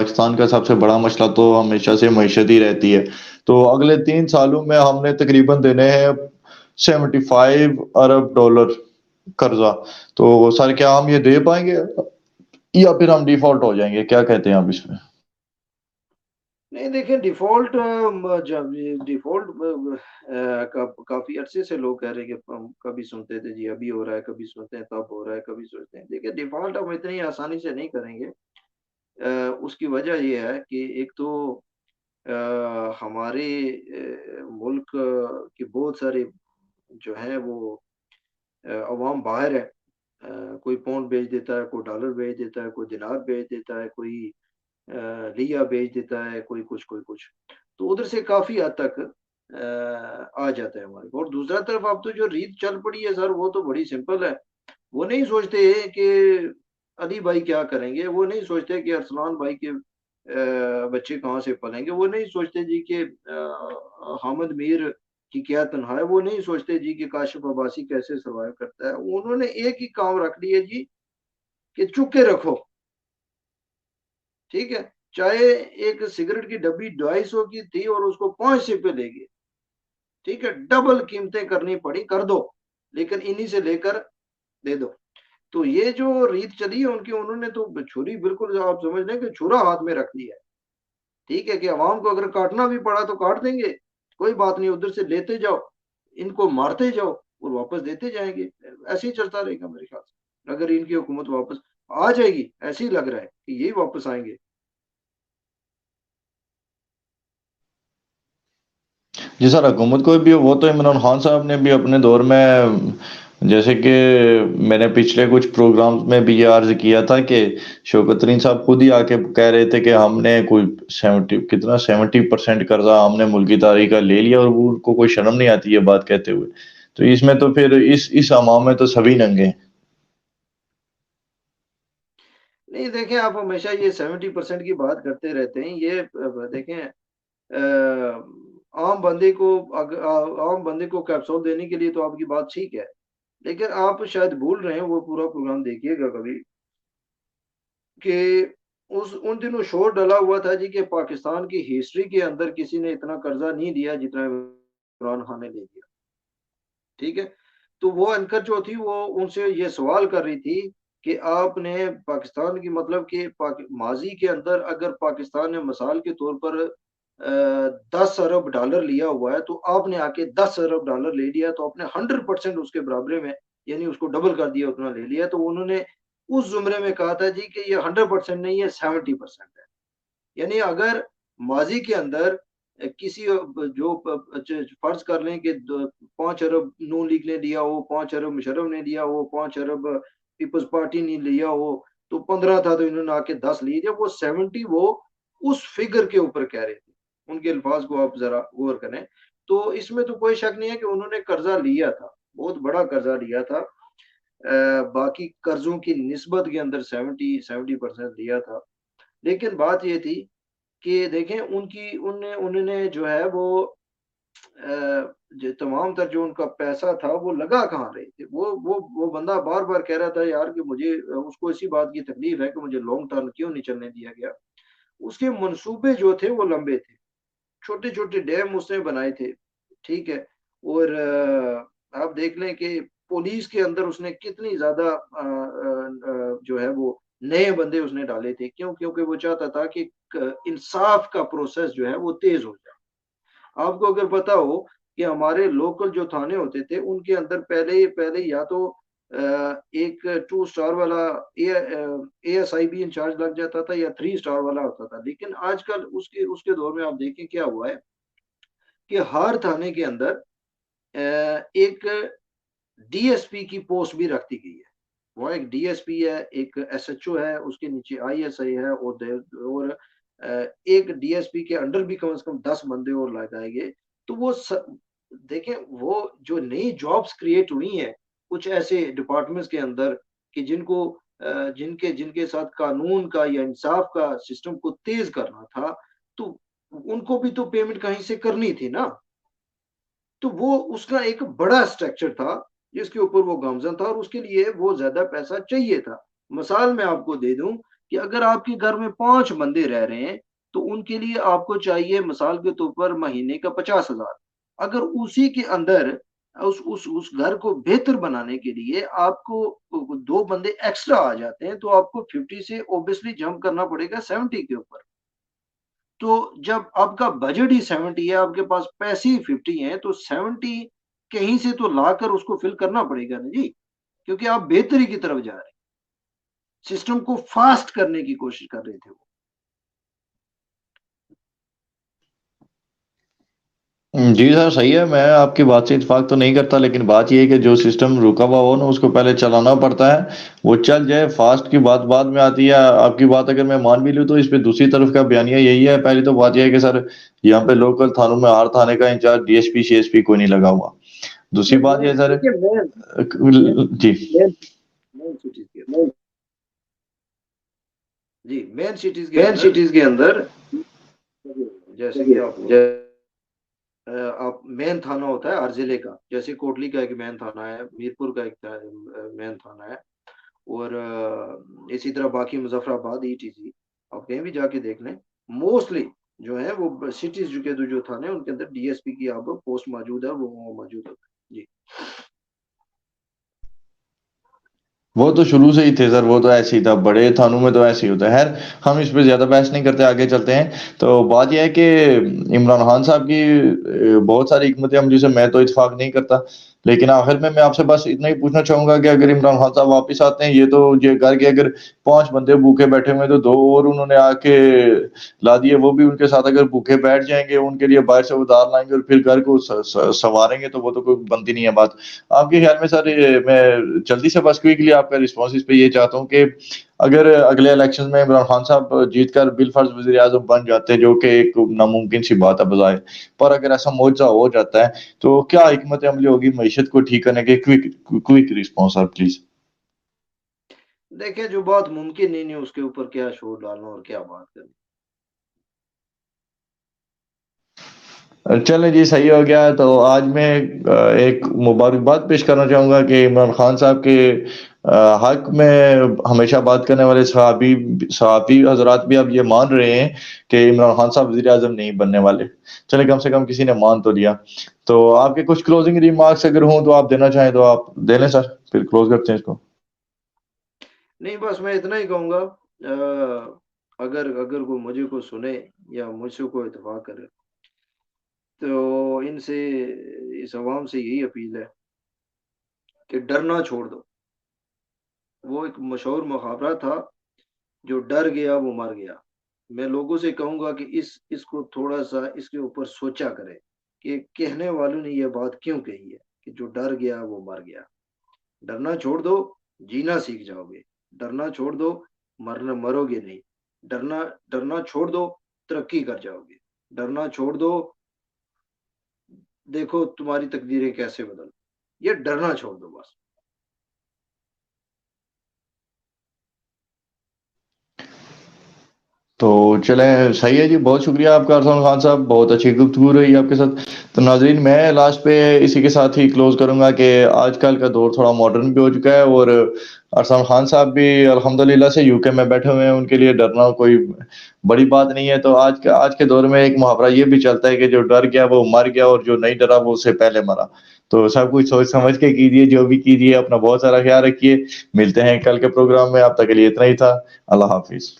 पाकिस्तान का सबसे बड़ा मसला तो हमेशा से मईशत ही रहती है। तो अगले 3 सालों में हमने तकरीबन देने हैं 75 अरब डॉलर कर्जा। तो सर क्या हम ये दे पाएंगे या फिर हम डिफॉल्ट हो जाएंगे, क्या कहते हैं आप इसमें? नहीं देखिए, डिफॉल्ट जब डिफॉल्ट काफी अरसे से लोग कह रहे हैं कि हम कभी सुनते थे जी अभी हो रहा है, कभी सुनते हैं तब हो रहा है, कभी सोचते हैं। देखिए डिफॉल्ट हम इतनी आसानी से नहीं करेंगे। उसकी वजह ये है कि एक तो हमारे मुल्क के बहुत सारे जो है वो अवाम बाहर है। कोई पाउंड भेज देता है, कोई डॉलर भेज देता है, कोई दिनार भेज देता है, कोई लिया भेज देता है, कोई कुछ कोई कुछ। तो उधर से काफी हद तक आ जाता है हमारे को। और दूसरा तरफ अब तो जो रीत चल पड़ी है सर, वो तो बड़ी सिंपल है। वो नहीं सोचते कि अली भाई क्या करेंगे, वो नहीं सोचते कि अरसलान भाई के बच्चे कहाँ से पलेंगे, वो नहीं सोचते जी कि हामिद मीर की क्या तनख्वाह है, वो नहीं सोचते जी कि काशिफ अब्बासी कैसे सर्वाइव करता है। उन्होंने एक ही काम रख लिया जी कि चुप के रखो। ठीक है, चाहे एक सिगरेट की डब्बी 250 की थी और उसको 500 पे ले गए। ठीक है, डबल कीमतें करनी पड़ी, कर दो, लेकिन इन्हीं से लेकर दे दो। तो ये जो रीत चली है उनकी, उन्होंने तो छुरी बिल्कुल जो आप समझ लें कि छुरा हाथ में रख लिया है। ठीक है, कि अवाम को अगर काटना भी पड़ा तो काट देंगे, कोई बात नहीं, उधर से लेते जाओ, इनको मारते जाओ और वापस देते जाएंगे। ऐसे ही चलता रहेगा मेरे ख्याल से, अगर इनकी हुकूमत वापस आ जाएगी, ऐसे ही लग रहा है कि यही वापस आएंगे। जी सर, हुकूमत को भी वो तो इमरान खान साहब ने भी अपने दौर में, जैसे कि मैंने पिछले कुछ प्रोग्राम्स में भी ये अर्ज किया था कि शौकत तरीन साहब खुद ही आके कह रहे थे कि हमने कोई 70% कर्जा हमने मुल्की तारीख का ले लिया, और वो उनको कोई शर्म नहीं आती ये बात कहते हुए। तो इसमें तो फिर इस अमाम में तो सभी नंगे हैं। नहीं देखें, आप हमेशा ये 70% की बात करते रहते हैं। ये देखें, आम बंदे को आम बंदे को कैप्सूल देने के लिए तो आपकी बात ठीक है, लेकिन आप शायद भूल रहे हैं, वो पूरा प्रोग्राम देखिएगा कभी, कि उस उन दिनों शोर डला हुआ था जी कि पाकिस्तान की हिस्ट्री के अंदर किसी ने इतना कर्जा नहीं दिया जितना इमरान खान ने ले लिया। ठीक है, तो वो एंकर जो थी वो उनसे ये सवाल कर रही थी कि आपने पाकिस्तान की मतलब कि माजी के अंदर अगर पाकिस्तान ने मिसाल के तौर पर 10 अरब डॉलर लिया हुआ है, तो आपने आके 10 अरब डॉलर ले लिया, तो आपने 100% उसके बराबरे में, यानी उसको डबल कर दिया, उतना ले लिया। तो उन्होंने उस जुमरे में कहा था जी कि ये 100% नहीं है, 70% है। यानी अगर माजी के अंदर किसी जो फर्ज कर लें कि 5 अरब नून लीग ने दिया हो, 5 अरब मुशर्रफ ने दिया हो, 5 अरब पीपल्स पार्टी ने लिया हो, तो 15 था तो इन्होंने आके 10 लिए थे। वो 70 वो उस फिगर के ऊपर कह रहे थे। उनके अल्फाज को आप जरा गौर करें, तो इसमें तो कोई शक नहीं है कि उन्होंने कर्जा लिया था, बहुत बड़ा कर्जा लिया था। बाकी कर्जों की निस्बत के अंदर 70% लिया था। लेकिन बात ये थी कि देखें उनकी उन्होंने उन्होंने जो है वो जो तमाम तर जो उनका पैसा था वो लगा कहाँ रहे थे। वो बंदा बार बार कह रहा था यार कि मुझे उसको इसी बात की तकलीफ है कि मुझे लॉन्ग टर्म क्यों नहीं चलने दिया गया। उसके मंसूबे जो थे वो लंबे थे, छोटे छोटे डैम उसने बनाए थे। ठीक है, और आप देख लें कि पुलिस के अंदर उसने कितनी ज्यादा जो है वो नए बंदे उसने डाले थे। क्यों? क्योंकि वो चाहता था कि इंसाफ का प्रोसेस जो है वो तेज हो जाए। आपको अगर पता हो कि हमारे लोकल जो थाने होते थे उनके अंदर पहले पहले या तो एक 2 स्टार वाला एएसआई भी इंचार्ज लग जाता था, या 3 स्टार वाला होता था। लेकिन आजकल उसके उसके दौर में आप देखें क्या हुआ है कि हर थाने के अंदर एक डीएसपी की पोस्ट भी रख दी गई है। वहाँ एक डीएसपी है, एक एसएचओ है, उसके नीचे आईएसआई है, और एक डीएसपी के अंडर भी कम से कम 10 बंदे और लगाए गए। तो देखें, वो जो नई जॉब्स क्रिएट हुई हैं कुछ ऐसे डिपार्टमेंट्स के अंदर, कि जिनको जिनके जिनके साथ कानून का या इंसाफ का सिस्टम को तेज करना था, तो उनको भी तो पेमेंट कहीं से करनी थी ना। तो वो उसका एक बड़ा स्ट्रक्चर था जिसके ऊपर वो गामजन था, और उसके लिए वो ज्यादा पैसा चाहिए था। मिसाल मैं आपको दे दूं कि अगर आपके घर में 5 बंदे रह रहे हैं, तो उनके लिए आपको चाहिए मिसाल के तौर पर महीने का 50,000। अगर उसी के अंदर उस घर को बेहतर बनाने के लिए आपको 2 बंदे एक्स्ट्रा आ जाते हैं, तो आपको 50 से ऑब्वियसली जंप करना पड़ेगा 70 के ऊपर। तो जब आपका बजट ही 70 है, आपके पास पैसे ही 50 हैं, तो 70 कहीं से तो लाकर उसको फिल करना पड़ेगा ना जी, क्योंकि आप बेहतरी की तरफ जा रहे हैं। सिस्टम को फास्ट करने की कोशिश कर रहे थे वो। जी सर, सही है। मैं आपकी बात से इत्तेफाक तो नहीं करता, लेकिन बात ये है कि जो सिस्टम रुका हुआ हो ना, उसको पहले चलाना पड़ता है। वो चल जाए, फास्ट की बात बाद में आती है। आपकी बात अगर मैं मान भी लूँ, तो इस पे दूसरी तरफ का बयानिया यही है। पहली तो बात यह है कि सर, यहाँ पे लोकल थानों में हर थाने का इंचार्ज डीएसपी सीएसपी कोई नहीं लगा हुआ। दूसरी देखिए बात यह है सर, देखिए मेन मेन जी मेन मेन सिटीज के जी मेन सिटीज के अंदर जैसे कि आप मेन थाना होता है हर जिले का, जैसे कोटली का एक मेन थाना है, मीरपुर का एक मेन थाना है, और इसी तरह बाकी मुजफ्फराबाद ईटीसी, आप कहीं भी जाके देख लें, मोस्टली जो है वो सिटीज के जो थाने हैं उनके अंदर डीएसपी की आप पोस्ट मौजूद है, वो मौजूद होता है जी। वो तो शुरू से ही थे सर, वो तो ऐसे ही था, बड़े थानों में तो ऐसे ही होता है। खैर, हम इस पे ज्यादा बहस नहीं करते, आगे चलते हैं। तो बात यह है कि इमरान खान साहब की बहुत सारी हिकमत अमली से मैं तो इत्तेफाक नहीं करता, लेकिन आखिर में मैं आपसे बस इतना ही पूछना चाहूंगा कि अगर इमरान खान साहब वापस आते हैं, ये घर के अगर 5 बंदे भूखे बैठे हुए हैं, तो 2 और उन्होंने आके ला दिए, वो भी उनके साथ अगर भूखे बैठ जाएंगे, उनके लिए बाहर से उधार लाएंगे और फिर घर को संवारेंगे, तो वो तो कोई बनती नहीं है बात। आपके ख्याल में सर, मैं जल्दी से बस क्विकली आपका रिस्पॉन्स इस पे ये चाहता हूँ कि अगर अगले इलेक्शन में इमरान खान साहब जीतकर बिलफर्ज वजीर आजम बन जाते हैं, जो कि एक नामुमकिन सी बात है बजाय, पर अगर ऐसा मोर्चा हो जाता है, तो क्या हिकमत अमली होगी मईशत को ठीक करने के? Quick quick response sir please. देखिए, जो बात मुमकिन ही नहीं उसके ऊपर क्या शोर डालना और क्या बात करनी। चलें जी, सही हो गया। तो आज मैं एक मुबारकबाद पेश करना चाहूँगा कि इमरान खान साहब के हक में हमेशा बात करने वाले सहाबी सहाबी हजरात भी अब ये मान रहे हैं कि इमरान खान साहब वज़ीर आज़म नहीं बनने वाले। चलें, कम से कम किसी ने मान तो लिया। तो आपके कुछ क्लोजिंग रिमार्क्स अगर हों तो आप देना चाहें तो आप दे लें सर, फिर क्लोज करते हैं इसको। नहीं, बस मैं इतना ही कहूंगा, अगर अगर कोई मुझे को सुने या मुझसे कोई इत्तेफाक करे, तो इनसे, इस अवाम से यही अपील है कि डरना छोड़ दो। वो एक मशहूर मुहावरा था, जो डर गया वो मर गया। मैं लोगों से कहूंगा कि इसको थोड़ा सा इसके ऊपर सोचा करें कि कहने वालों ने ये बात क्यों कही है कि जो डर गया वो मर गया। डरना छोड़ दो, जीना सीख जाओगे। डरना छोड़ दो, मरना मरोगे नहीं। डरना डरना छोड़ दो, तरक्की कर जाओगे। डरना छोड़ दो, देखो तुम्हारी तकदीरें कैसे बदल। ये डरना छोड़ दो बस। तो चलें, सही है जी, बहुत शुक्रिया आपका अरसान खान साहब, बहुत अच्छी गुफ्तगू रही आपके साथ। तो नाजरीन, मैं लास्ट पे इसी के साथ ही क्लोज करूंगा कि आजकल का दौर थोड़ा मॉडर्न भी हो चुका है, और अरसान खान साहब भी अल्हम्दुलिल्लाह से यूके में बैठे हुए हैं, उनके लिए डरना कोई बड़ी बात नहीं है। तो आज के दौर में एक मुहावरा ये भी चलता है कि जो डर गया वो मर गया, और जो नहीं डरा वो उससे पहले मरा। तो सब कुछ सोच समझ के कीजिए, जो भी कीजिए, अपना बहुत सारा ख्याल रखिए। मिलते हैं कल के प्रोग्राम में, अब तक के लिए इतना ही था। अल्लाह हाफिज।